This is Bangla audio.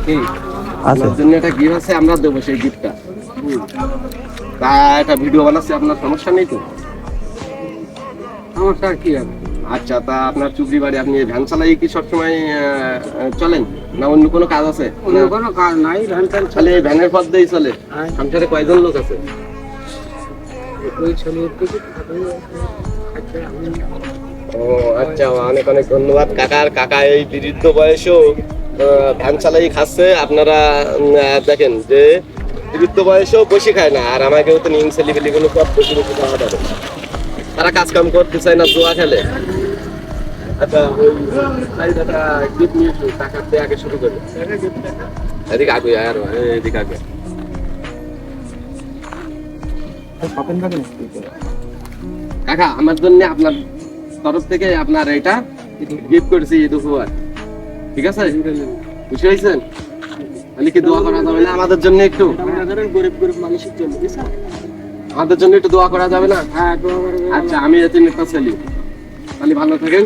কি আছে আপনার জন্য একটা গিফট আছে, আমরা দেবো সেই গিফটটা। তা একটা ভিডিও বানাচ্ছি, আপনার সমস্যা নেই তো? সমস্যা কি হবে? আচ্ছা, তা আপনার চুবড়ি বাড়ি, আপনি ভ্যান চালাই কি সবসময় চলেন, না অন্য কোনো কাজ আছে? অন্য কোনো কাজ নাই, ধান টান খালি এই ভ্যানের পথ দিয়েই চলে? হ্যাঁ। সংসারে কয়জন লোক আছে? ওই ছেলের থেকে আচ্ছা আমি ও আচ্ছা, অনেক অনেক ধন্যবাদ কাকার। কাকা এই বৃদ্ধ বয়সেও ভ্যান চালাই খাচ্ছে। আপনারা দেখেন যে বৃদ্ধ বয়সেও বসে খায় না, আর আমাকেও তো নিম ছেলে গুলো সব বসে বসে খাওয়া যাবে। তারা কাজ কাম করতে চায় না, জুয়া খেলে। আচ্ছা, ওই চাহিদাটা গিফট নিয়ে এসো, টাকা দিয়ে আগে শুরু করি। এদিকে আগে আর এদিকে আগে। কাকা, আমার জন্য আপনার তরফ থেকে আপনার এটা গিফট করেছি, ঈদ উপহার। ঠিক আছে, খুশি হয়েছেন? তাহলে কি দোয়া করা যাবে না আমাদের জন্য একটু? গরিব গরিব মানুষের জন্য বুঝছেন? আমাদের জন্য একটু দোয়া করা যাবে না? হ্যাঁ, দোয়া করবেন। আচ্ছা, আমি এত একটা ছেলে, তাহলে ভালো থাকেন।